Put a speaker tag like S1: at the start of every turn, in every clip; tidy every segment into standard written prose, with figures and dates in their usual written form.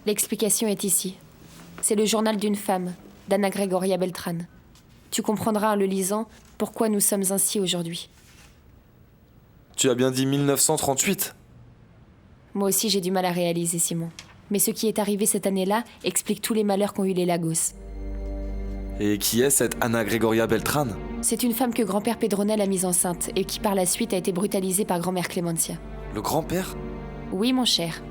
S1: L'explication est ici. C'est le journal d'une femme, d'Anna Gregoria Beltrán. Tu comprendras en le lisant pourquoi nous sommes ainsi aujourd'hui.
S2: Tu as bien dit 1938 ?
S1: Moi aussi j'ai du mal à réaliser, Simon. Mais ce qui est arrivé cette année-là explique tous les malheurs qu'ont eu les Lagos.
S2: Et qui est cette Anna Gregoria Beltrán ?
S1: C'est une femme que grand-père Pedronel a mise enceinte et qui par la suite a été brutalisée par grand-mère Clémentia.
S2: Le grand-père ?
S1: Oui, mon cher.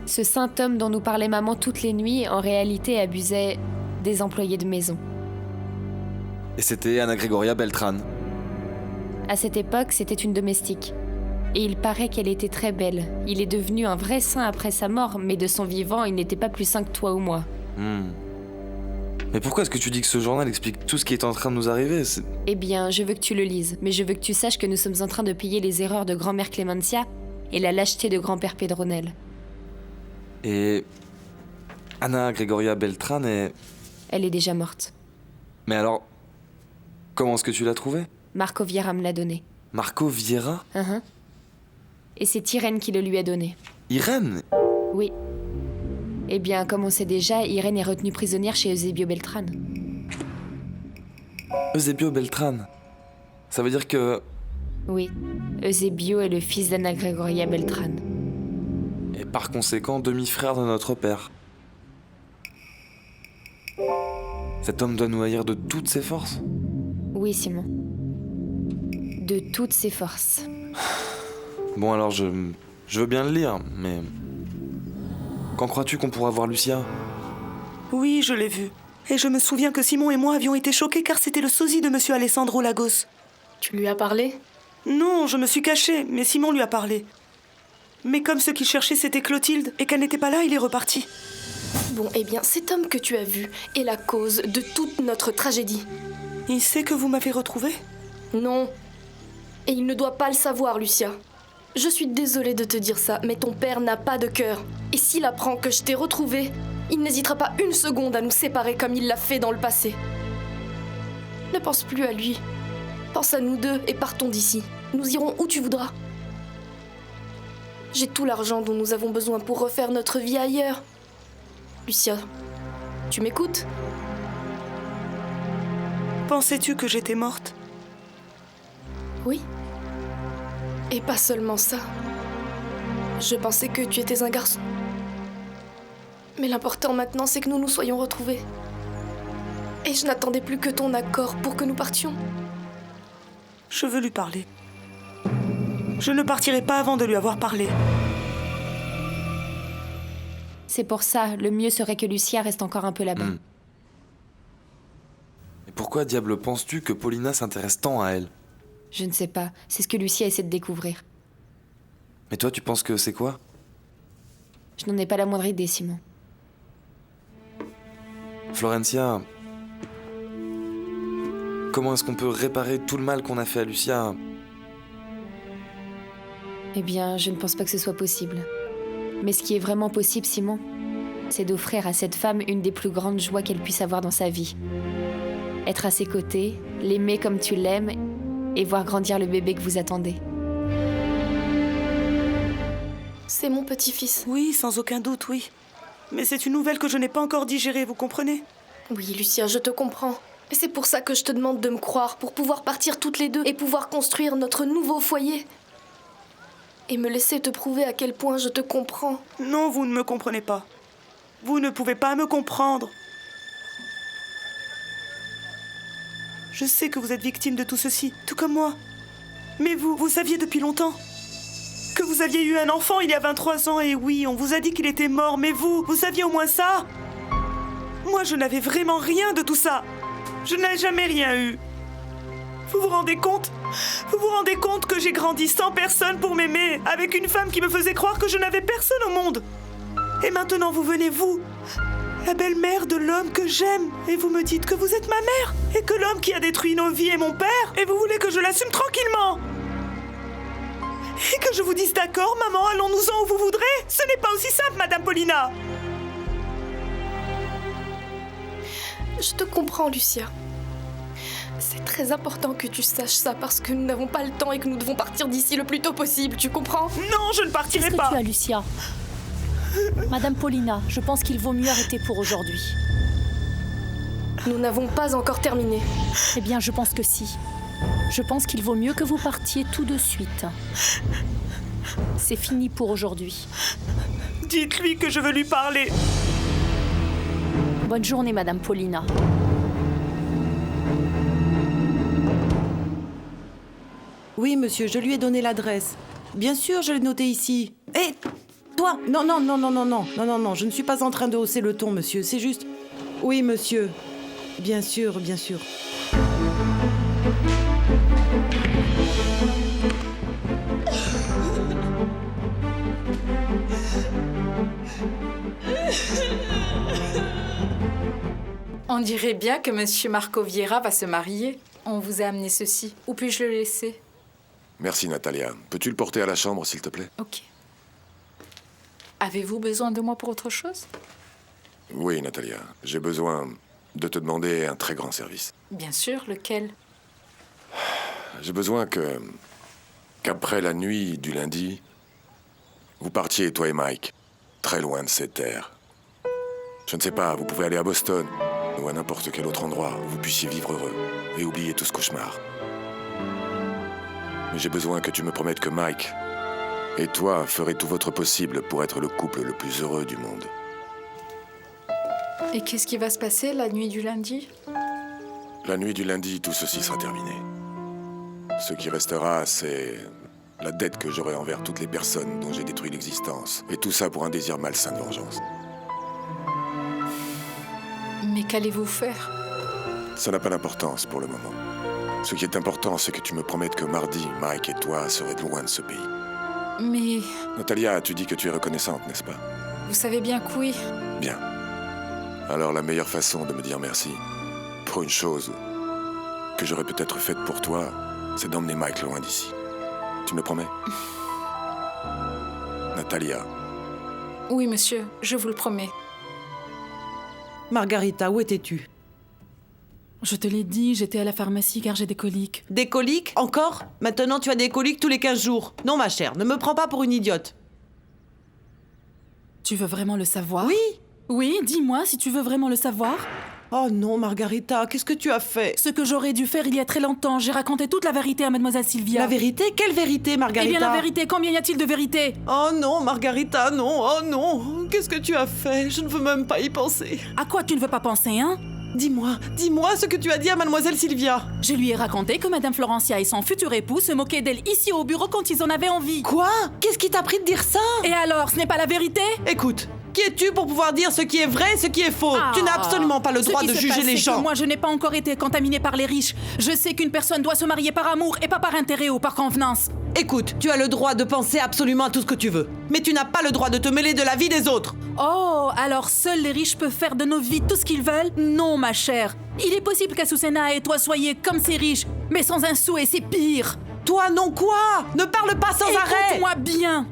S1: Ce saint homme dont nous parlait maman toutes les nuits, en réalité abusait des employés de maison.
S2: Et c'était Anna Gregoria Beltrán.
S1: À cette époque, c'était une domestique. Et il paraît qu'elle était très belle. Il est devenu un vrai saint après sa mort, mais de son vivant, il n'était pas plus saint que toi ou moi.
S2: Mais pourquoi est-ce que tu dis que ce journal explique tout ce qui est en train de nous arriver ?
S1: Eh bien, je veux que tu le lises, mais je veux que tu saches que nous sommes en train de payer les erreurs de grand-mère Clémentia et la lâcheté de grand-père Pedronel.
S2: Et Anna Gregoria Beltrán est...
S1: Elle est déjà morte.
S2: Mais alors, comment est-ce que tu l'as trouvée ?
S1: Marco Vieira me l'a donnée.
S2: Marco Vieira ?
S1: Et c'est Irène qui le lui a donné.
S2: Irène ?
S1: Oui. Eh bien, comme on sait déjà, Irène est retenue prisonnière chez Eusebio Beltrán.
S2: Eusebio Beltrán ? Ça veut dire que...
S1: Oui. Eusebio est le fils d'Anna Gregoria Beltrán.
S2: Et par conséquent, demi-frère de notre père. Cet homme doit nous haïr de toutes ses forces ?
S1: Oui, Simon. De toutes ses forces.
S2: Bon, alors je veux bien le lire, mais... Quand crois-tu qu'on pourra voir Lucia ?
S3: Oui, je l'ai vu. Et je me souviens que Simon et moi avions été choqués car c'était le sosie de monsieur Alessandro Lagos.
S4: Tu lui as parlé ?
S3: Non, je me suis cachée, mais Simon lui a parlé. Mais comme ce qu'il cherchait c'était Clotilde et qu'elle n'était pas là, il est reparti.
S4: Bon, eh bien, cet homme que tu as vu est la cause de toute notre tragédie.
S3: Il sait que vous m'avez retrouvée ?
S4: Non. Et il ne doit pas le savoir, Lucia. Je suis désolée de te dire ça, mais ton père n'a pas de cœur. Et s'il apprend que je t'ai retrouvée, il n'hésitera pas une seconde à nous séparer comme il l'a fait dans le passé. Ne pense plus à lui. Pense à nous deux et partons d'ici. Nous irons où tu voudras. J'ai tout l'argent dont nous avons besoin pour refaire notre vie ailleurs. Lucia, tu m'écoutes ?
S3: Pensais-tu que j'étais morte ?
S4: Oui. Et pas seulement ça. Je pensais que tu étais un garçon. Mais l'important maintenant, c'est que nous nous soyons retrouvés. Et je n'attendais plus que ton accord pour que nous partions.
S3: Je veux lui parler. Je ne partirai pas avant de lui avoir parlé.
S1: C'est pour ça, le mieux serait que Lucia reste encore un peu là-bas.
S2: Et pourquoi, diable, penses-tu que Paulina s'intéresse tant à elle ?
S1: Je ne sais pas, c'est ce que Lucia essaie de découvrir.
S2: Mais toi, tu penses que c'est quoi ?
S1: Je n'en ai pas la moindre idée, Simon.
S2: Florencia, comment est-ce qu'on peut réparer tout le mal qu'on a fait à Lucia ?
S1: Eh bien, je ne pense pas que ce soit possible. Mais ce qui est vraiment possible, Simon, c'est d'offrir à cette femme une des plus grandes joies qu'elle puisse avoir dans sa vie. Être à ses côtés, l'aimer comme tu l'aimes, et voir grandir le bébé que vous attendez.
S4: C'est mon petit-fils.
S3: Oui, sans aucun doute, oui. Mais c'est une nouvelle que je n'ai pas encore digérée, vous comprenez ?
S4: Oui, Lucia, je te comprends. Mais c'est pour ça que je te demande de me croire, pour pouvoir partir toutes les deux et pouvoir construire notre nouveau foyer. Et me laisser te prouver à quel point je te comprends.
S3: Non, vous ne me comprenez pas. Vous ne pouvez pas me comprendre. Je sais que vous êtes victime de tout ceci, tout comme moi. Mais vous saviez depuis longtemps que vous aviez eu un enfant il y a 23 ans. Et oui, on vous a dit qu'il était mort, mais vous saviez au moins ça ? Moi, je n'avais vraiment rien de tout ça. Je n'ai jamais rien eu. Vous vous rendez compte ? Vous vous rendez compte que j'ai grandi sans personne pour m'aimer, avec une femme qui me faisait croire que je n'avais personne au monde ? Et maintenant, vous venez, vous, la belle-mère de l'homme que j'aime, et vous me dites que vous êtes ma mère, et que l'homme qui a détruit nos vies est mon père, et vous voulez que je l'assume tranquillement ? Et que je vous dise d'accord, maman, allons-nous-en où vous voudrez ? Ce n'est pas aussi simple, Madame Paulina.
S4: Je te comprends, Lucia. C'est très important que tu saches ça parce que nous n'avons pas le temps et que nous devons partir d'ici le plus tôt possible, tu comprends ?
S3: Non, je ne partirai
S1: Qu'est-ce
S3: pas.
S1: que tu as, Lucia ?
S5: Madame Paulina, je pense qu'il vaut mieux arrêter pour aujourd'hui.
S4: Nous n'avons pas encore terminé.
S5: Eh bien, je pense que si. Je pense qu'il vaut mieux que vous partiez tout de suite. C'est fini pour aujourd'hui.
S3: Dites-lui que je veux lui parler.
S5: Bonne journée, Madame Paulina.
S6: Oui, monsieur, je lui ai donné l'adresse. Bien sûr, je l'ai noté ici. Hé, toi! Non, non, non, non, non, non, non, non, non, je ne suis pas en train de hausser le ton, monsieur. C'est juste... Oui, monsieur. Bien sûr, bien sûr.
S7: On dirait bien que Monsieur Marco Vieira va se marier. On vous a amené ceci. Où puis-je le laisser?
S8: Merci, Natalia. Peux-tu le porter à la chambre, s'il te plaît?
S7: Ok. Avez-vous besoin de moi pour autre chose?
S8: Oui, Natalia. J'ai besoin de te demander un très grand service.
S7: Bien sûr, lequel?
S8: J'ai besoin qu'après la nuit du lundi, vous partiez, toi et Mike, très loin de ces terres. Je ne sais pas, vous pouvez aller à Boston ou à n'importe quel autre endroit où vous puissiez vivre heureux et oublier tout ce cauchemar. Mais j'ai besoin que tu me promettes que Mike et toi ferez tout votre possible pour être le couple le plus heureux du monde.
S7: Et qu'est-ce qui va se passer la nuit du lundi?
S8: La nuit du lundi, tout ceci sera terminé. Ce qui restera, c'est la dette que j'aurai envers toutes les personnes dont j'ai détruit l'existence. Et tout ça pour un désir malsain de vengeance.
S7: Mais qu'allez-vous faire?
S8: Ça n'a pas d'importance pour le moment. Ce qui est important, c'est que tu me promettes que mardi, Mike et toi serez loin de ce pays.
S7: Mais
S8: Natalia, tu dis que tu es reconnaissante, n'est-ce pas?
S7: vous savez bien que oui.
S8: Bien. Alors la meilleure façon de me dire merci, pour une chose que j'aurais peut-être faite pour toi, c'est d'emmener Mike loin d'ici. Tu me le promets? Natalia.
S7: Oui, monsieur, je vous le promets.
S6: Margarita, où étais-tu?
S9: Je te l'ai dit, j'étais à la pharmacie car j'ai des coliques.
S6: Des coliques? Encore? Maintenant, tu as des coliques tous les 15 jours. Non, ma chère, ne me prends pas pour une idiote.
S9: Tu veux vraiment le savoir?
S6: Oui?
S9: Oui, dis-moi si tu veux vraiment le savoir.
S6: Oh non, Margarita, qu'est-ce que tu as fait?
S9: Ce que j'aurais dû faire il y a très longtemps, j'ai raconté toute la vérité à Mademoiselle Sylvia.
S6: La vérité? Quelle vérité, Margarita?
S9: Eh bien la vérité, combien y a-t-il de vérité?
S6: Oh non, Margarita, non, oh non. Qu'est-ce que tu as fait? Je ne veux même pas y penser.
S9: À quoi tu ne veux pas penser, hein?
S6: Dis-moi ce que tu as dit à Mademoiselle Sylvia.
S9: Je lui ai raconté que Madame Florencia et son futur époux se moquaient d'elle ici au bureau quand ils en avaient envie.
S6: Quoi? Qu'est-ce qui t'a pris de dire ça?
S9: Et alors, ce n'est pas la vérité?
S6: Écoute, qui es-tu pour pouvoir dire ce qui est vrai et ce qui est faux? Tu n'as absolument pas le droit de juger les gens.
S9: Moi, je n'ai pas encore été contaminée par les riches. Je sais qu'une personne doit se marier par amour et pas par intérêt ou par convenance.
S6: Écoute, tu as le droit de penser absolument à tout ce que tu veux. Mais tu n'as pas le droit de te mêler de la vie des autres.
S9: Oh, alors seuls les riches peuvent faire de nos vies tout ce qu'ils veulent? Non, ma chère. Il est possible qu'Azucena et toi soyez comme ces riches, mais sans un sou et c'est pire.
S6: Toi non quoi? Ne parle pas sans arrêt.
S9: Écoute-moi bien.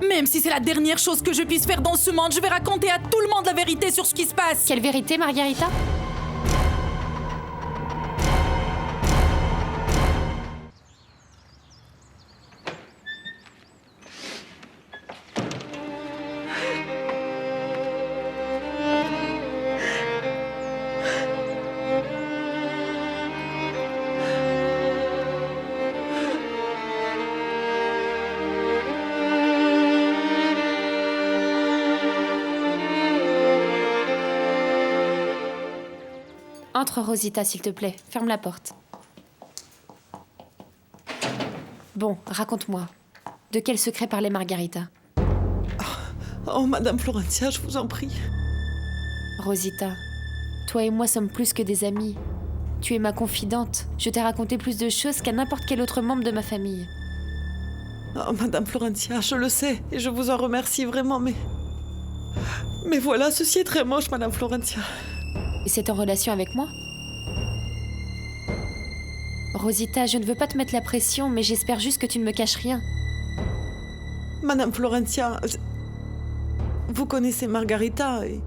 S9: Même si c'est la dernière chose que je puisse faire dans ce monde, je vais raconter à tout le monde la vérité sur ce qui se passe.
S1: Quelle vérité, Margarita? Entre, Rosita, s'il te plaît. Ferme la porte. Bon, raconte-moi. De quel secret parlait Margarita?
S6: Oh, Madame Florencia, je vous en prie.
S1: Rosita, toi et moi sommes plus que des amis. Tu es ma confidente. Je t'ai raconté plus de choses qu'à n'importe quel autre membre de ma famille.
S6: Oh, Madame Florencia, je le sais, et je vous en remercie vraiment, mais... Mais voilà, ceci est très moche, Madame Florencia.
S1: Et c'est en relation avec moi? Rosita, je ne veux pas te mettre la pression, mais j'espère juste que tu ne me caches rien.
S6: Madame Florencia, vous connaissez Margarita et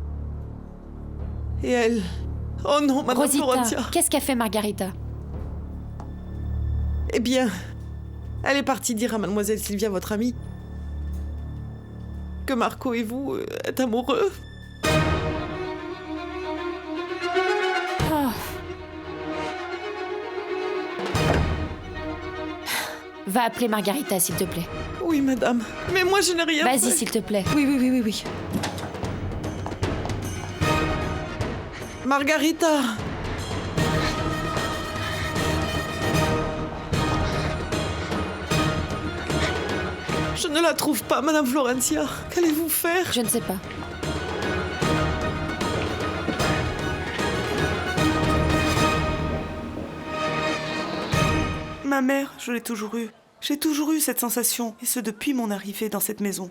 S6: elle... Oh non, Madame
S1: Rosita,
S6: Florencia.
S1: qu'est-ce qu'a fait Margarita?
S6: Eh bien, elle est partie dire à Mademoiselle Sylvia, votre amie, que Marco et vous êtes amoureux.
S1: Va appeler Margarita, s'il te plaît.
S6: Oui, madame. Mais moi, je n'ai rien fait.
S1: Vas-y, s'il te plaît.
S6: Oui. Margarita! Je ne la trouve pas, Madame Florencia. Qu'allez-vous faire?
S1: Je ne sais pas.
S3: Ma mère, je l'ai toujours eue. J'ai toujours eu cette sensation, et ce depuis mon arrivée dans cette maison.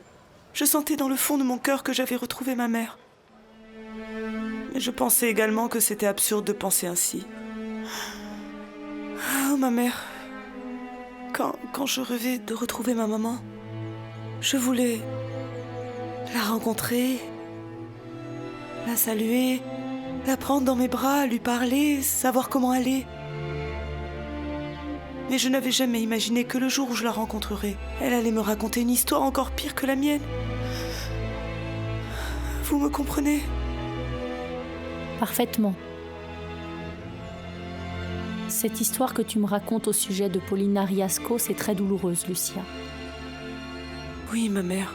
S3: Je sentais dans le fond de mon cœur que j'avais retrouvé ma mère. Mais je pensais également que c'était absurde de penser ainsi. Oh, ma mère. Quand je rêvais de retrouver ma maman, je voulais la rencontrer, la saluer, la prendre dans mes bras, lui parler, savoir comment elle est. Mais je n'avais jamais imaginé que le jour où je la rencontrerais, elle allait me raconter une histoire encore pire que la mienne. Vous me comprenez?
S5: Parfaitement. Cette histoire que tu me racontes au sujet de Paulina Riasco, c'est très douloureuse, Lucia.
S3: Oui, ma mère.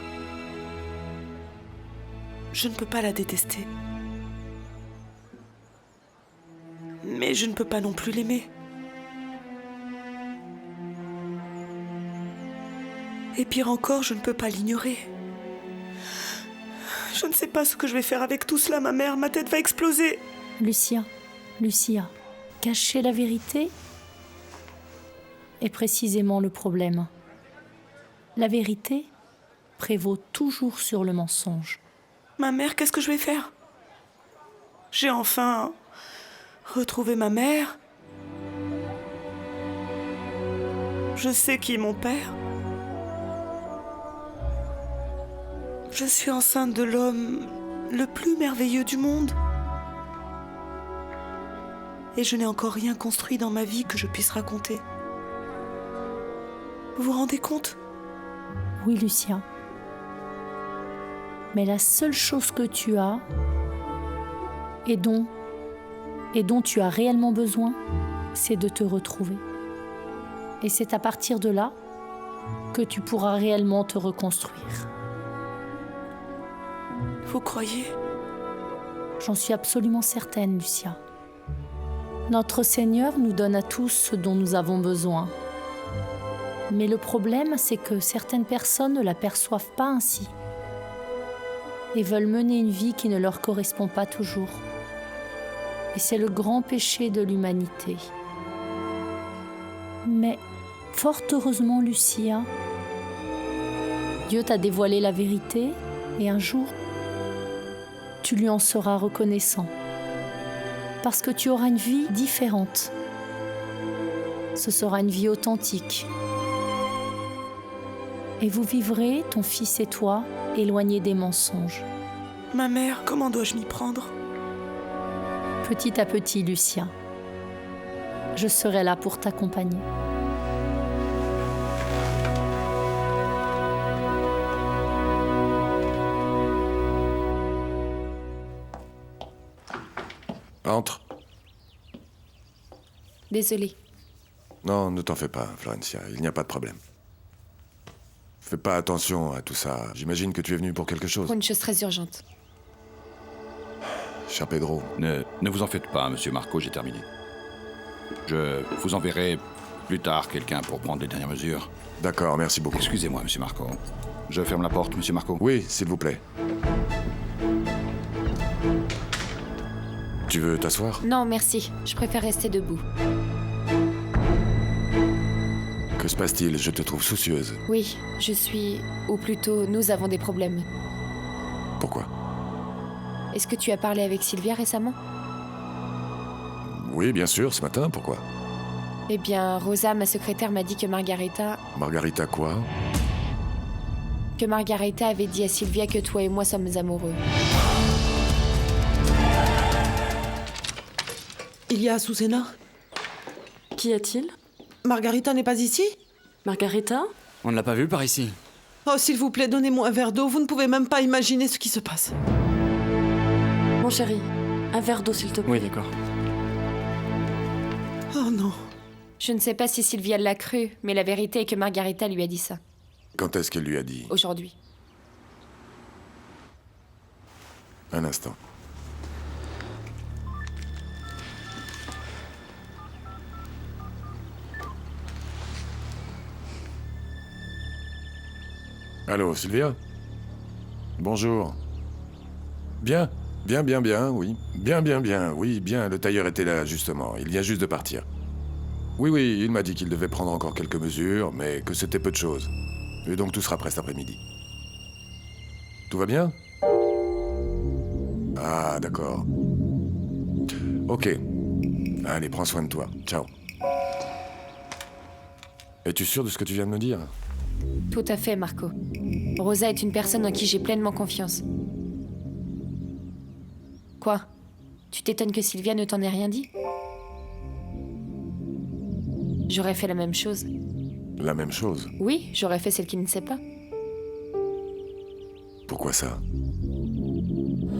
S3: Je ne peux pas la détester. Mais je ne peux pas non plus l'aimer. Et pire encore, je ne peux pas l'ignorer. Je ne sais pas ce que je vais faire avec tout cela, ma mère. Ma tête va exploser.
S5: Lucia, cacher la vérité est précisément le problème. La vérité prévaut toujours sur le mensonge.
S3: Ma mère, qu'est-ce que je vais faire? J'ai enfin retrouvé ma mère. Je sais qui est mon père. Je suis enceinte de l'homme le plus merveilleux du monde. Et je n'ai encore rien construit dans ma vie que je puisse raconter. Vous vous rendez compte?
S5: Oui, Lucia. Mais la seule chose que tu as et dont tu as réellement besoin, c'est de te retrouver. Et c'est à partir de là que tu pourras réellement te reconstruire.
S3: Vous croyez?
S5: J'en suis absolument certaine, Lucia. Notre Seigneur nous donne à tous ce dont nous avons besoin. Mais le problème, c'est que certaines personnes ne l'aperçoivent pas ainsi et veulent mener une vie qui ne leur correspond pas toujours. Et c'est le grand péché de l'humanité. Mais, fort heureusement, Lucia, Dieu t'a dévoilé la vérité et un jour, tu lui en seras reconnaissant. Parce que tu auras une vie différente. Ce sera une vie authentique. Et vous vivrez, ton fils et toi, éloignés des mensonges.
S3: Ma mère, comment dois-je m'y prendre?
S5: Petit à petit, Lucia. Je serai là pour t'accompagner.
S8: Entre.
S1: Désolée.
S8: Non, ne t'en fais pas, Florencia, il n'y a pas de problème. Fais pas attention à tout ça. J'imagine que tu es venu pour quelque chose.
S1: Pour une chose très urgente.
S8: Cher Pedro.
S10: Ne vous en faites pas, monsieur Marco, j'ai terminé. Je vous enverrai plus tard quelqu'un pour prendre les dernières mesures.
S8: D'accord, merci beaucoup.
S10: Excusez-moi, monsieur Marco. Je ferme la porte, monsieur Marco.
S8: Oui, s'il vous plaît. Tu veux t'asseoir?
S1: Non, merci. Je préfère rester debout.
S8: Que se passe-t-il? Je te trouve soucieuse.
S1: Oui, je suis... Ou plutôt, nous avons des problèmes.
S8: Pourquoi?
S1: Est-ce que tu as parlé avec Sylvia récemment?
S8: Oui, bien sûr, ce matin, pourquoi?
S1: Eh bien, Rosa, ma secrétaire, m'a dit que Margarita...
S8: Margarita quoi?
S1: Que Margarita avait dit à Sylvia que toi et moi sommes amoureux.
S6: Il y a Azucena?
S11: Qu'y a-t-il?
S6: Margarita n'est pas ici?
S11: Margarita?
S12: On ne l'a pas vue par ici.
S6: Oh, s'il vous plaît, donnez-moi un verre d'eau. Vous ne pouvez même pas imaginer ce qui se passe.
S11: Mon chéri, un verre d'eau s'il te plaît.
S12: Oui, d'accord.
S6: Oh non.
S1: Je ne sais pas si Sylvia l'a cru, mais la vérité est que Margarita lui a dit ça.
S8: Quand est-ce qu'elle lui a dit?
S1: Aujourd'hui.
S8: Un instant. Allô, Sylvia? Bonjour. Bien, oui. Bien, oui, bien. Le tailleur était là, justement. Il vient juste de partir. Oui, il m'a dit qu'il devait prendre encore quelques mesures, mais que c'était peu de choses. Et donc tout sera prêt cet après-midi. Tout va bien? Ah, d'accord. Ok. Allez, prends soin de toi. Ciao. Es-tu sûr de ce que tu viens de me dire?
S1: Tout à fait, Marco. Rosa est une personne en qui j'ai pleinement confiance. Quoi? Tu t'étonnes que Sylvia ne t'en ait rien dit? J'aurais fait la même chose.
S8: La même chose?
S1: Oui, j'aurais fait celle qui ne sait pas.
S8: Pourquoi ça?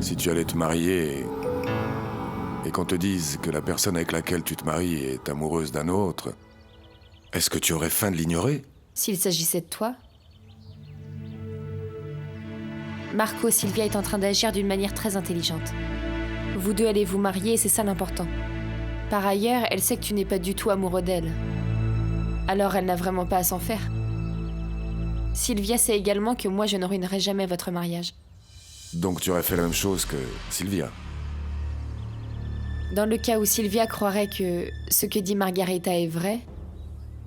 S8: Si tu allais te marier et qu'on te dise que la personne avec laquelle tu te maries est amoureuse d'un autre, est-ce que tu aurais faim de l'ignorer?
S1: S'il s'agissait de toi? Marco, Sylvia est en train d'agir d'une manière très intelligente. Vous deux allez vous marier et c'est ça l'important. Par ailleurs, elle sait que tu n'es pas du tout amoureux d'elle. Alors elle n'a vraiment pas à s'en faire. Sylvia sait également que moi je ne ruinerai jamais votre mariage.
S8: Donc tu aurais fait la même chose que Sylvia?
S1: Dans le cas où Sylvia croirait que ce que dit Margarita est vrai,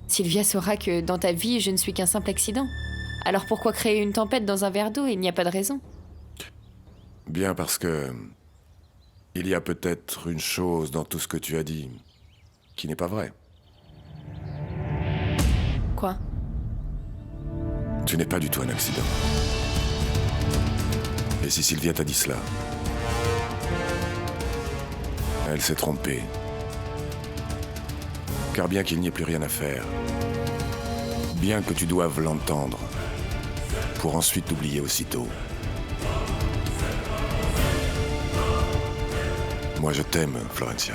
S1: Sylvia saura que dans ta vie, je ne suis qu'un simple accident. Alors pourquoi créer une tempête dans un verre d'eau? Il n'y a pas de raison.
S8: Bien parce que... il y a peut-être une chose dans tout ce que tu as dit qui n'est pas vrai.
S1: Quoi?
S8: Tu n'es pas du tout un accident. Et si Sylvia t'a dit cela, elle s'est trompée. Car bien qu'il n'y ait plus rien à faire, bien que tu doives l'entendre, pour ensuite t'oublier aussitôt. Moi je t'aime, Florencia.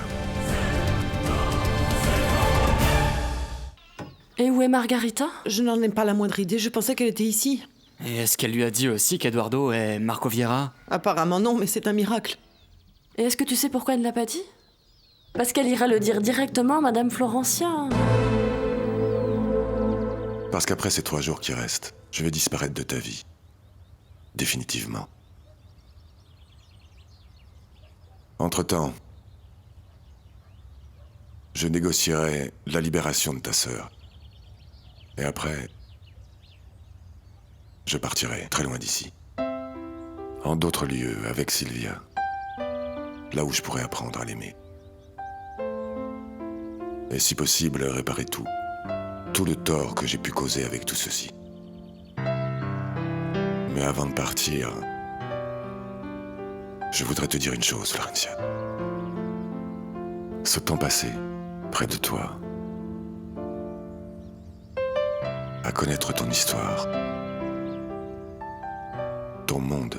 S11: Et où est Margarita?
S6: Je n'en ai pas la moindre idée, je pensais qu'elle était ici.
S12: Et est-ce qu'elle lui a dit aussi qu'Eduardo est Marco Vieira?
S6: Apparemment non, mais c'est un miracle.
S11: Et est-ce que tu sais pourquoi elle ne l'a pas dit? Parce qu'elle ira le dire directement à Madame Florencia.
S8: Parce qu'après ces 3 jours qui restent, je vais disparaître de ta vie. Définitivement. Entre-temps, je négocierai la libération de ta sœur. Et après, je partirai très loin d'ici. En d'autres lieux, avec Sylvia. Là où je pourrais apprendre à l'aimer. Et si possible, réparer tout. Tout le tort que j'ai pu causer avec tout ceci. Mais avant de partir, je voudrais te dire une chose, Florencia. Ce temps passé, près de toi, à connaître ton histoire, ton monde,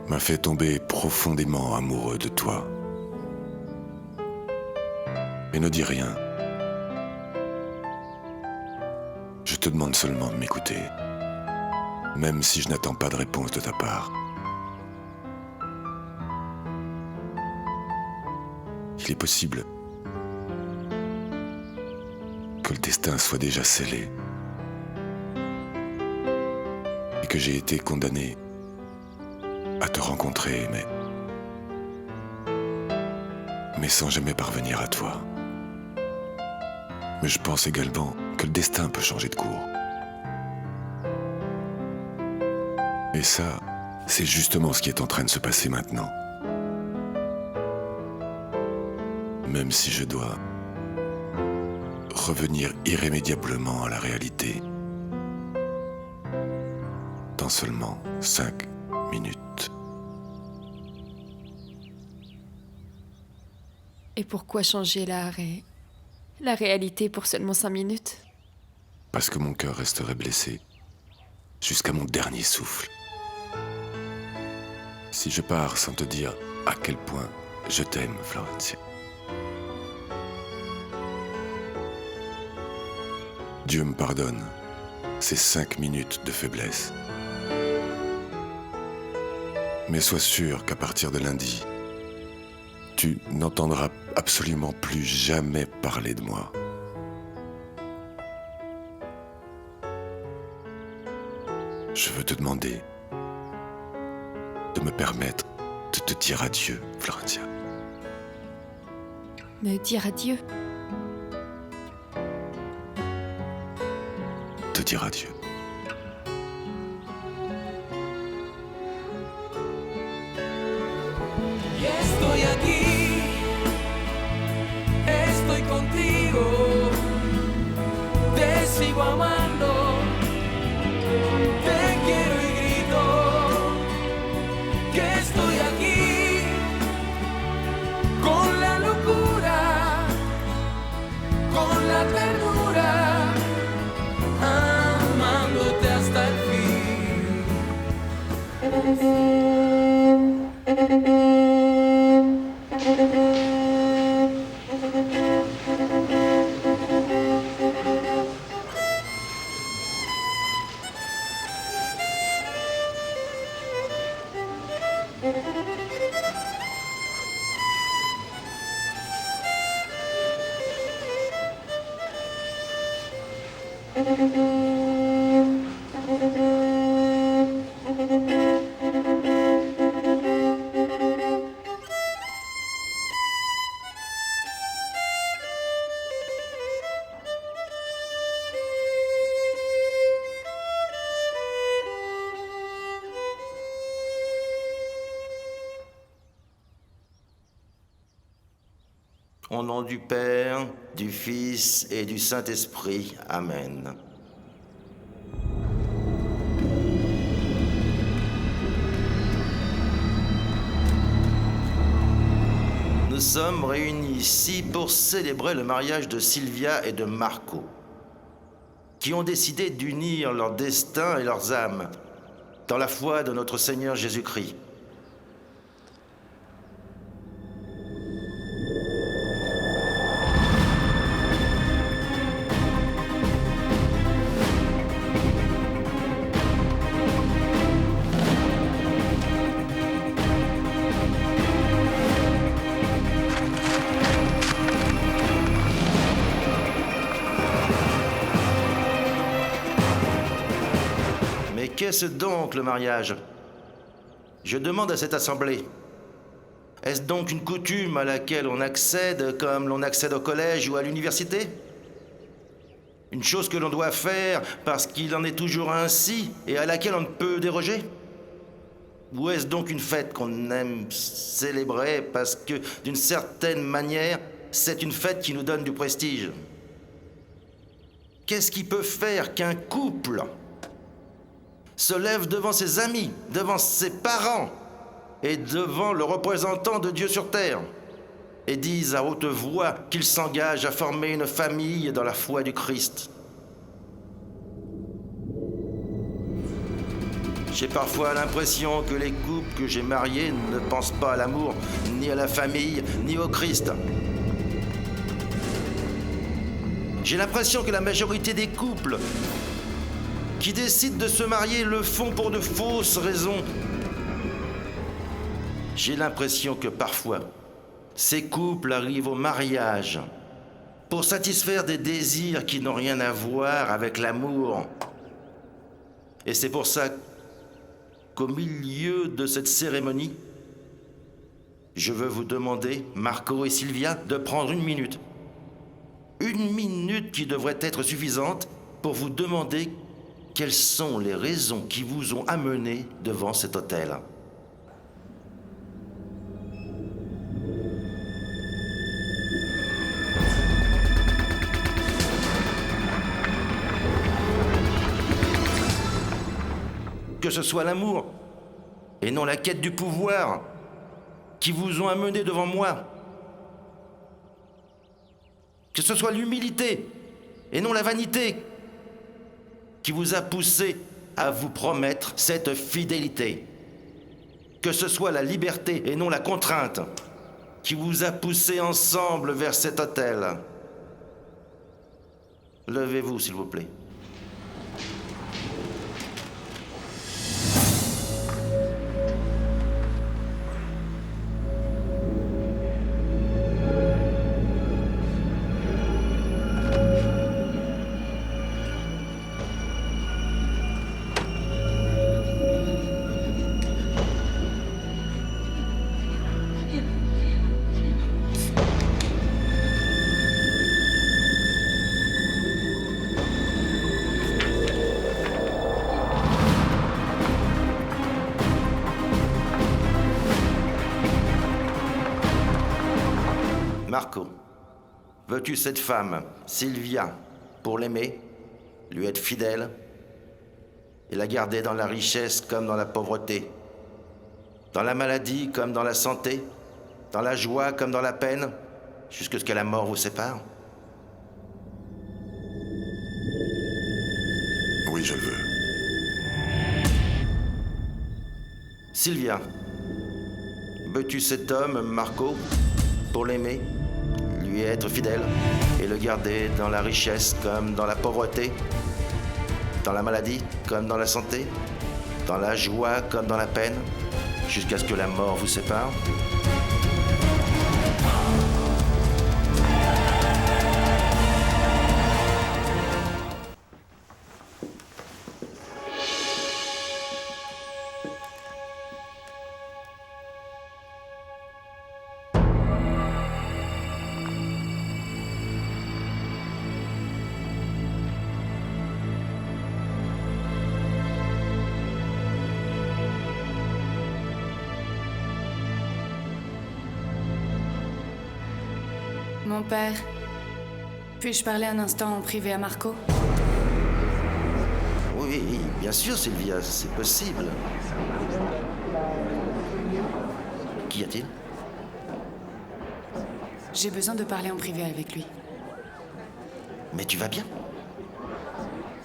S8: m'a fait tomber profondément amoureux de toi. Et ne dis rien. Je te demande seulement de m'écouter, même si je n'attends pas de réponse de ta part. Il est possible que le destin soit déjà scellé et que j'ai été condamné à te rencontrer, mais sans jamais parvenir à toi. Mais je pense également que le destin peut changer de cours. Et ça, c'est justement ce qui est en train de se passer maintenant. Même si je dois revenir irrémédiablement à la réalité dans seulement 5 minutes.
S1: Et pourquoi changer l'art et la réalité pour seulement 5 minutes.
S8: Parce que mon cœur resterait blessé jusqu'à mon dernier souffle. Si je pars sans te dire à quel point je t'aime, Florencia. Dieu me pardonne ces 5 minutes de faiblesse. Mais sois sûr qu'à partir de lundi, tu n'entendras absolument plus jamais parler de moi. Je veux te demander de me permettre de te dire adieu, Florencia.
S1: Me dire adieu.
S8: Te dire adieu.
S13: Y estoy aquí, estoy contigo, te sigo amando, te quiero y grito, que estoy aquí, con la locura, con la ternura, amándote hasta el fin.
S14: Au nom du Père, du Fils et du Saint-Esprit. Amen. Nous sommes réunis ici pour célébrer le mariage de Sylvia et de Marco, qui ont décidé d'unir leur destin et leurs âmes dans la foi de notre Seigneur Jésus-Christ. Qu'est-ce donc le mariage? Je demande à cette assemblée. Est-ce donc une coutume à laquelle on accède comme l'on accède au collège ou à l'université? Une chose que l'on doit faire parce qu'il en est toujours ainsi et à laquelle on ne peut déroger? Ou est-ce donc une fête qu'on aime célébrer parce que, d'une certaine manière, c'est une fête qui nous donne du prestige? Qu'est-ce qui peut faire qu'un couple se lève devant ses amis, devant ses parents et devant le représentant de Dieu sur terre et dise à haute voix qu'il s'engage à former une famille dans la foi du Christ? J'ai parfois l'impression que les couples que j'ai mariés ne pensent pas à l'amour, ni à la famille, ni au Christ. J'ai l'impression que la majorité des couples qui décident de se marier le font pour de fausses raisons. J'ai l'impression que parfois, ces couples arrivent au mariage pour satisfaire des désirs qui n'ont rien à voir avec l'amour. Et c'est pour ça qu'au milieu de cette cérémonie, je veux vous demander, Marco et Sylvia, de prendre une minute. Une minute qui devrait être suffisante pour vous demander quelles sont les raisons qui vous ont amené devant cet autel. Que ce soit l'amour et non la quête du pouvoir qui vous ont amené devant moi. Que ce soit l'humilité et non la vanité qui vous a poussé à vous promettre cette fidélité. Que ce soit la liberté et non la contrainte qui vous a poussé ensemble vers cet hôtel. Levez-vous, s'il vous plaît. Marco, veux-tu cette femme, Sylvia, pour l'aimer, lui être fidèle et la garder dans la richesse comme dans la pauvreté, dans la maladie comme dans la santé, dans la joie comme dans la peine, jusqu'à ce que la mort vous sépare?
S8: Oui, je le veux.
S14: Sylvia, veux-tu cet homme, Marco, pour l'aimer, lui être fidèle et le garder dans la richesse comme dans la pauvreté, dans la maladie comme dans la santé, dans la joie comme dans la peine, jusqu'à ce que la mort vous sépare?
S15: Mon père, puis-je parler un instant en privé à Marco?
S14: Oui, bien sûr, Sylvia, c'est possible. Qu'y a-t-il?
S15: J'ai besoin de parler en privé avec lui.
S14: Mais tu vas bien?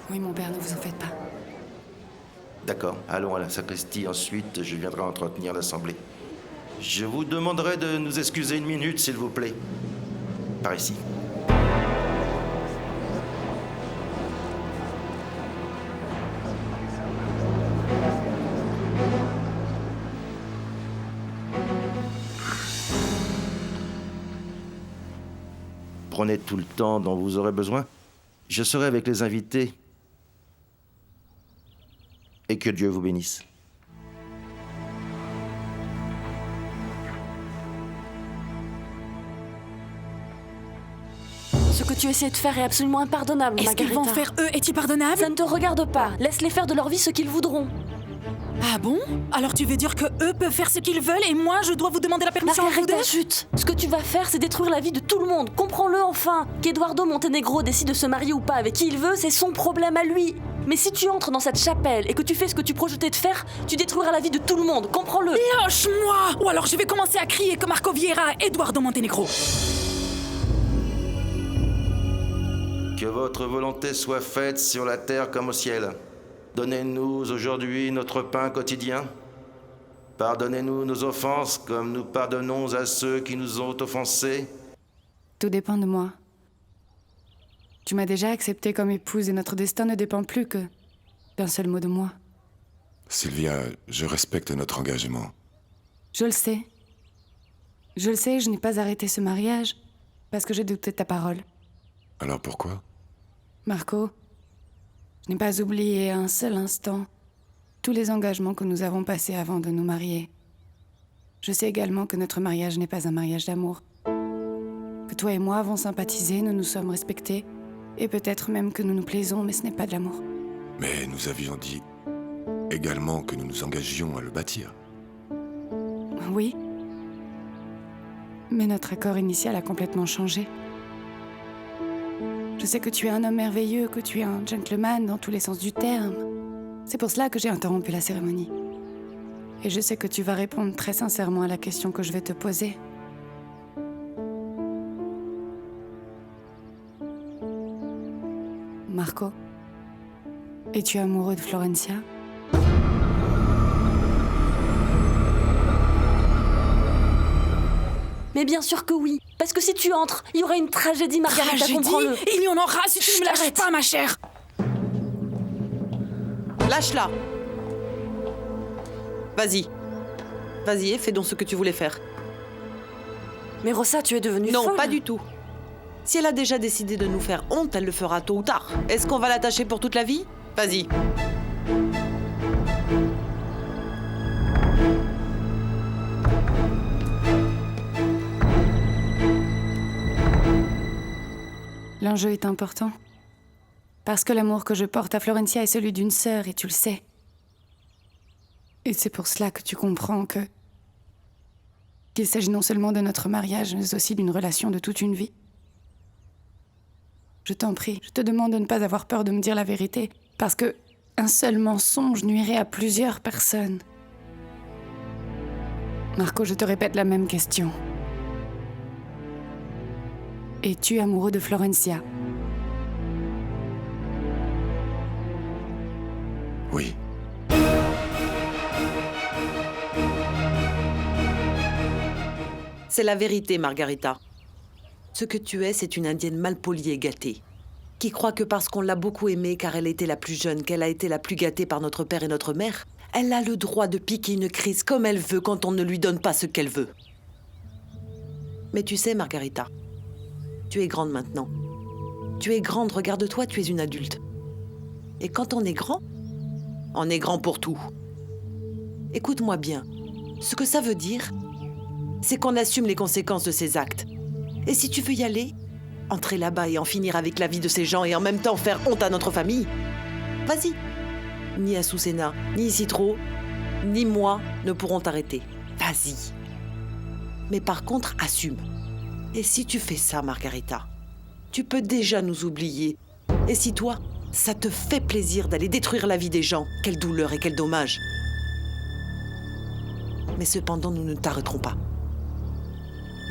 S15: Oui, mon père, ne vous en faites pas.
S14: D'accord, allons à la sacristie, ensuite je viendrai entretenir l'assemblée. Je vous demanderai de nous excuser une minute, s'il vous plaît. Par ici. Prenez tout le temps dont vous aurez besoin. Je serai avec les invités. Et que Dieu vous bénisse.
S11: Ce que tu essaies de faire est absolument impardonnable,
S9: Est-ce qu'ils
S11: Margarita.
S9: vont faire, eux, est impardonnable?
S11: Ça ne te regarde pas. Laisse-les faire de leur vie ce qu'ils voudront.
S9: Ah bon? Alors tu veux dire que eux peuvent faire ce qu'ils veulent et moi, je dois vous demander la permission à vous deux?
S11: Margarita, chut. Ce que tu vas faire, c'est détruire la vie de tout le monde. Comprends-le enfin. Qu'Eduardo Montenegro décide de se marier ou pas avec qui il veut, c'est son problème à lui. Mais si tu entres dans cette chapelle et que tu fais ce que tu projetais de faire, tu détruiras la vie de tout le monde. Comprends-le.
S9: Lâche-moi! Ou alors je vais commencer à crier comme Marco Vieira et Eduardo Montenegro.
S14: Que votre volonté soit faite sur la terre comme au ciel. Donnez-nous aujourd'hui notre pain quotidien. Pardonnez-nous nos offenses comme nous pardonnons à ceux qui nous ont offensés.
S15: Tout dépend de moi. Tu m'as déjà accepté comme épouse et notre destin ne dépend plus que d'un seul mot de moi.
S8: Sylvia, je respecte notre engagement.
S15: Je le sais. Je le sais, je n'ai pas arrêté ce mariage parce que j'ai douté de ta parole.
S8: Alors pourquoi?
S15: Marco, je n'ai pas oublié un seul instant tous les engagements que nous avons passés avant de nous marier. Je sais également que notre mariage n'est pas un mariage d'amour. Que toi et moi avons sympathisé, nous nous sommes respectés, et peut-être même que nous nous plaisons, mais ce n'est pas de l'amour.
S8: Mais nous avions dit également que nous nous engagions à le bâtir.
S15: Oui. Mais notre accord initial a complètement changé. Je sais que tu es un homme merveilleux, que tu es un gentleman dans tous les sens du terme. C'est pour cela que j'ai interrompu la cérémonie. Et je sais que tu vas répondre très sincèrement à la question que je vais te poser. Es-tu amoureux de Florencia?
S11: Mais bien sûr que oui. Parce que si tu entres, il y aura une tragédie, Margarita, comprends-le.
S9: Il y en aura si tu ne me lâches pas, ma chère.
S6: Lâche-la. Vas-y. Vas-y, et fais donc ce que tu voulais faire.
S11: Mais Rossa, tu es devenue
S6: Non,
S11: folle.
S6: pas du tout. Si elle a déjà décidé de nous faire honte, elle le fera tôt ou tard. Est-ce qu'on va l'attacher pour toute la vie? Vas-y.
S15: L'enjeu est important. Parce que l'amour que je porte à Florencia est celui d'une sœur, et tu le sais. Et c'est pour cela que tu comprends qu'il s'agit non seulement de notre mariage, mais aussi d'une relation de toute une vie. Je t'en prie, je te demande de ne pas avoir peur de me dire la vérité, parce que un seul mensonge nuirait à plusieurs personnes. Marco, je te répète la même question. Es-tu amoureux de Florencia?
S8: Oui.
S6: C'est la vérité, Margarita. Ce que tu es, c'est une indienne malpolie et gâtée, qui croit que parce qu'on l'a beaucoup aimée, car elle était la plus jeune, qu'elle a été la plus gâtée par notre père et notre mère, elle a le droit de piquer une crise comme elle veut quand on ne lui donne pas ce qu'elle veut. Mais tu sais, Margarita, tu es grande maintenant. Tu es grande, regarde-toi, tu es une adulte. Et quand on est grand pour tout. Écoute-moi bien, ce que ça veut dire, c'est qu'on assume les conséquences de ses actes. Et si tu veux y aller, entrer là-bas et en finir avec la vie de ces gens et en même temps faire honte à notre famille, vas-y. Ni Azucena, ni Citro, ni moi ne pourront t'arrêter. Vas-y. Mais par contre, assume. Et si tu fais ça, Margarita, tu peux déjà nous oublier. Et si toi, ça te fait plaisir d'aller détruire la vie des gens, quelle douleur et quel dommage. Mais cependant, nous ne t'arrêterons pas.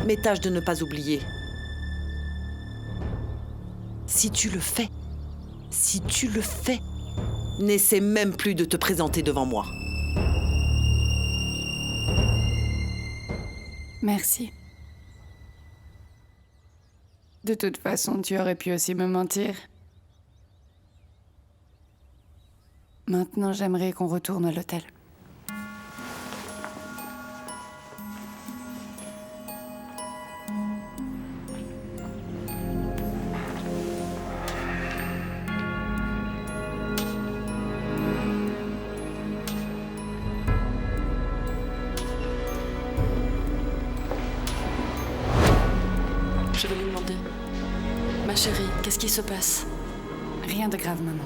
S6: Mais tâche de ne pas oublier. Si tu le fais, n'essaie même plus de te présenter devant moi.
S15: Merci. De toute façon, tu aurais pu aussi me mentir. Maintenant, j'aimerais qu'on retourne à l'hôtel.
S11: Je vais lui demander. Ma chérie, qu'est-ce qui se passe?
S15: Rien de grave, maman.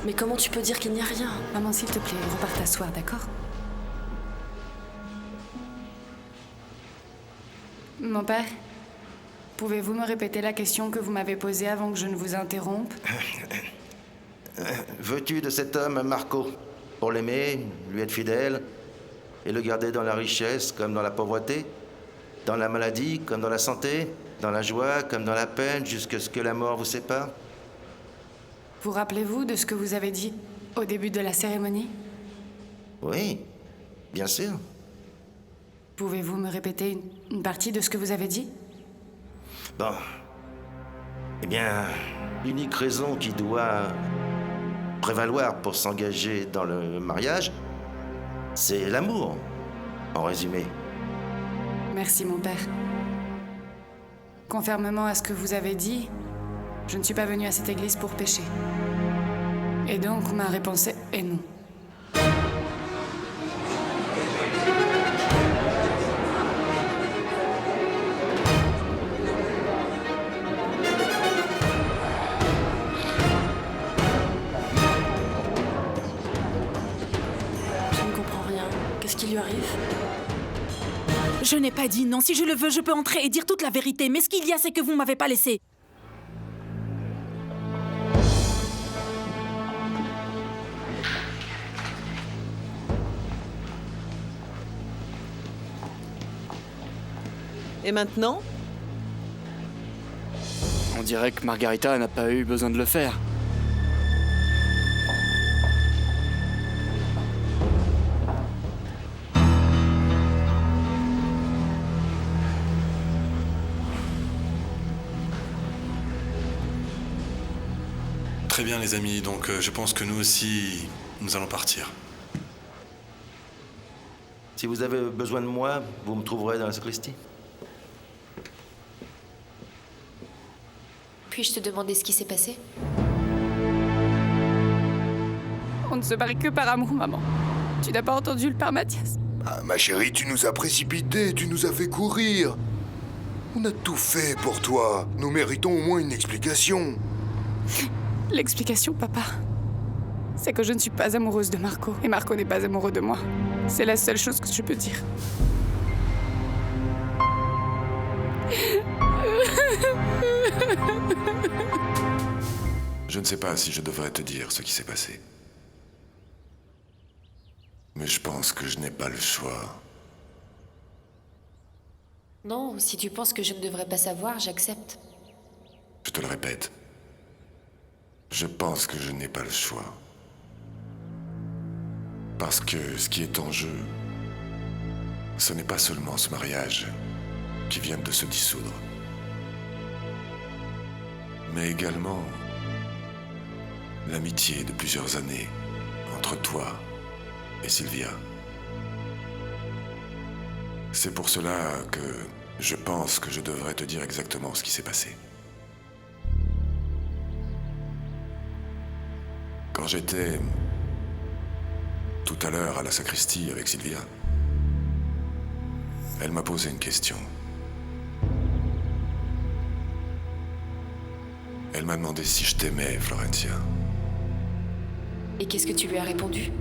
S11: Mais comment tu peux dire qu'il n'y a rien?
S15: Maman, s'il te plaît, repars t'asseoir, d'accord? Mon père, pouvez-vous me répéter la question que vous m'avez posée avant que je ne vous interrompe?
S14: Veux-tu de cet homme, Marco? Pour l'aimer, lui être fidèle, et le garder dans la richesse comme dans la pauvreté, dans la maladie comme dans la santé, dans la joie comme dans la peine, jusqu'à ce que la mort vous sépare?
S15: Vous rappelez-vous de ce que vous avez dit au début de la cérémonie?
S14: Oui, bien sûr.
S15: Pouvez-vous me répéter une partie de ce que vous avez dit?
S14: Bon. Eh bien, l'unique raison qui doit prévaloir pour s'engager dans le mariage, c'est l'amour, en résumé.
S15: Merci, mon père. Conformément à ce que vous avez dit, je ne suis pas venue à cette église pour pécher. Et donc, ma réponse est non.
S11: Je ne comprends rien. Qu'est-ce qui lui arrive?
S9: Je n'ai pas dit non. Si je le veux, je peux entrer et dire toute la vérité. Mais ce qu'il y a, c'est que vous ne m'avez pas laissé.
S6: Et maintenant?
S12: On dirait que Margarita n'a pas eu besoin de le faire.
S16: Très bien les amis, donc je pense que nous aussi, nous allons partir.
S14: Si vous avez besoin de moi, vous me trouverez dans la sacristie.
S1: Puis-je te demander ce qui s'est passé?
S15: On ne se marie que par amour, maman. Tu n'as pas entendu le père Mathias?
S17: Ah, ma chérie, tu nous as précipités, tu nous as fait courir. On a tout fait pour toi. Nous méritons au moins une explication.
S15: L'explication, papa, c'est que je ne suis pas amoureuse de Marco. Et Marco n'est pas amoureux de moi. C'est la seule chose que je peux dire.
S8: Je ne sais pas si je devrais te dire ce qui s'est passé. Mais je pense que je n'ai pas le choix.
S1: Non, si tu penses que je ne devrais pas savoir, j'accepte.
S8: Je te le répète. Je pense que je n'ai pas le choix. Parce que ce qui est en jeu, ce n'est pas seulement ce mariage qui vient de se dissoudre, mais également l'amitié de plusieurs années entre toi et Sylvia. C'est pour cela que je pense que je devrais te dire exactement ce qui s'est passé. Quand j'étais tout à l'heure à la sacristie avec Sylvia, elle m'a posé une question. Elle m'a demandé si je t'aimais, Florencia.
S1: Et qu'est-ce que tu lui as répondu?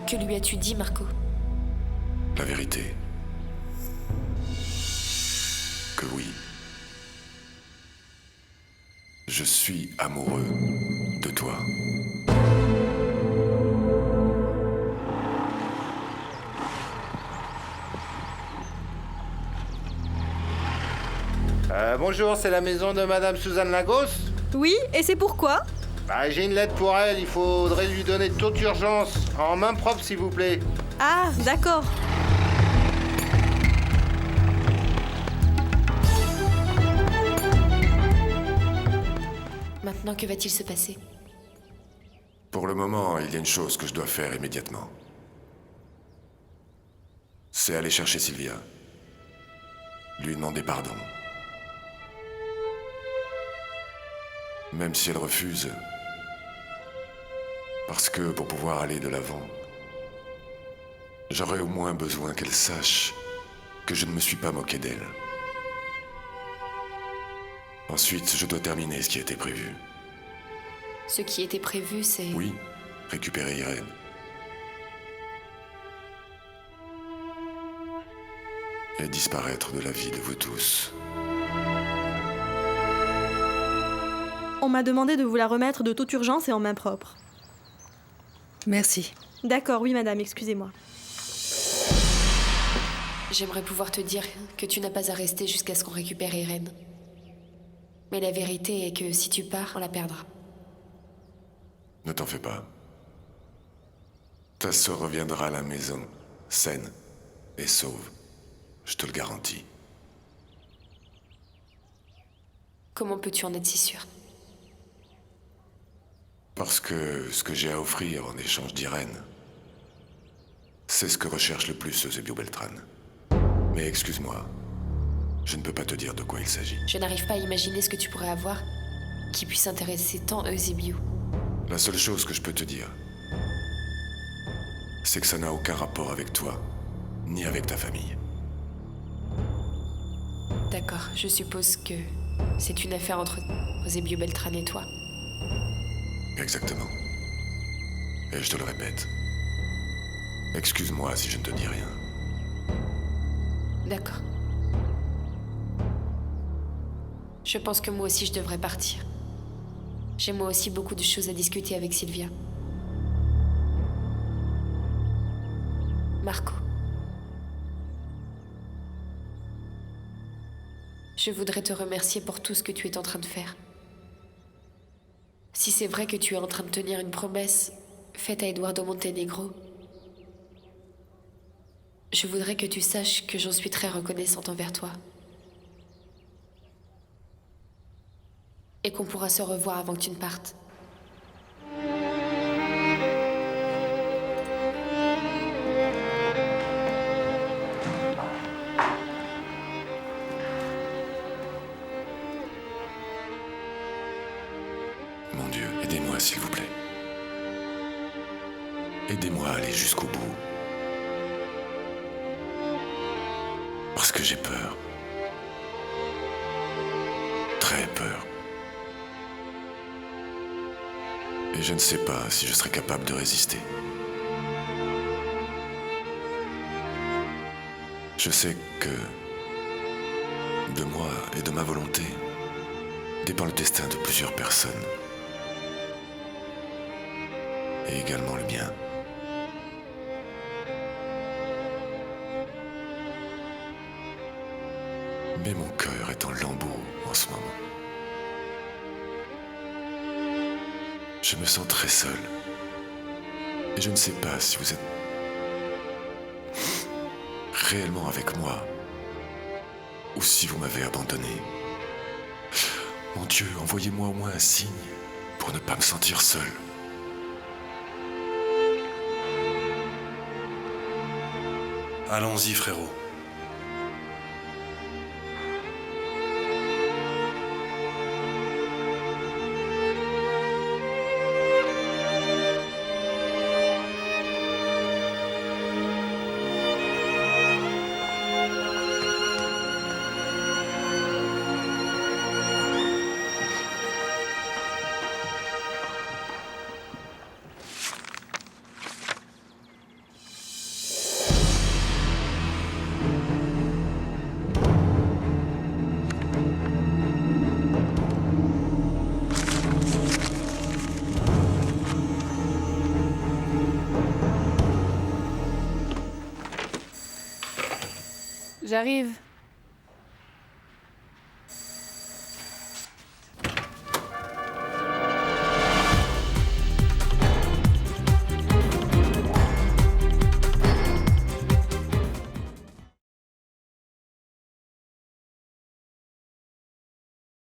S1: Que lui as-tu dit, Marco?
S8: La vérité. Que oui. Je suis amoureux de toi.
S18: Bonjour, c'est la maison de Madame Suzanne Lagos?
S19: Oui, et c'est pourquoi?
S18: J'ai une lettre pour elle, il faudrait lui donner toute urgence. En main propre, s'il vous plaît.
S19: Ah, d'accord.
S1: Maintenant, que va-t-il se passer?
S8: Pour le moment, il y a une chose que je dois faire immédiatement. C'est aller chercher Sylvia. Lui demander pardon. Même si elle refuse. Parce que pour pouvoir aller de l'avant, j'aurais au moins besoin qu'elle sache que je ne me suis pas moqué d'elle. Ensuite, je dois terminer ce qui a été prévu.
S1: Ce qui était prévu, c'est...
S8: Oui, récupérer Irène. Et disparaître de la vie de vous tous.
S19: On m'a demandé de vous la remettre de toute urgence et en main propre.
S6: Merci.
S19: D'accord, oui madame, excusez-moi.
S1: J'aimerais pouvoir te dire que tu n'as pas à rester jusqu'à ce qu'on récupère Irène. Mais la vérité est que si tu pars, on la perdra.
S8: Ne t'en fais pas. Ta sœur reviendra à la maison, saine et sauve. Je te le garantis.
S1: Comment peux-tu en être si sûr?
S8: Parce que ce que j'ai à offrir en échange d'Irène, c'est ce que recherche le plus Eusebio Beltran. Mais excuse-moi, je ne peux pas te dire de quoi il s'agit.
S1: Je n'arrive pas à imaginer ce que tu pourrais avoir qui puisse intéresser tant Eusebio.
S8: La seule chose que je peux te dire, c'est que ça n'a aucun rapport avec toi, ni avec ta famille.
S1: D'accord, je suppose que c'est une affaire entre Eusebio Beltran et toi.
S8: Exactement. Et je te le répète. Excuse-moi si je ne te dis rien.
S1: D'accord. Je pense que moi aussi je devrais partir. J'ai moi aussi beaucoup de choses à discuter avec Sylvia. Marco. Je voudrais te remercier pour tout ce que tu es en train de faire. Si c'est vrai que tu es en train de tenir une promesse faite à Eduardo Montenegro, je voudrais que tu saches que j'en suis très reconnaissante envers toi. Et qu'on pourra se revoir avant que tu ne partes.
S8: Mon Dieu, aidez-moi s'il vous plaît. Aidez-moi à aller jusqu'au bout. Parce que j'ai peur. Très peur. Et je ne sais pas si je serai capable de résister. Je sais que de moi et de ma volonté dépend le destin de plusieurs personnes. Et également le mien. Mais mon cœur est en lambeaux en ce moment. Je me sens très seul. Et je ne sais pas si vous êtes réellement avec moi ou si vous m'avez abandonné. Mon Dieu, envoyez-moi au moins un signe pour ne pas me sentir seul.
S16: Allons-y, frérot.
S15: J'arrive.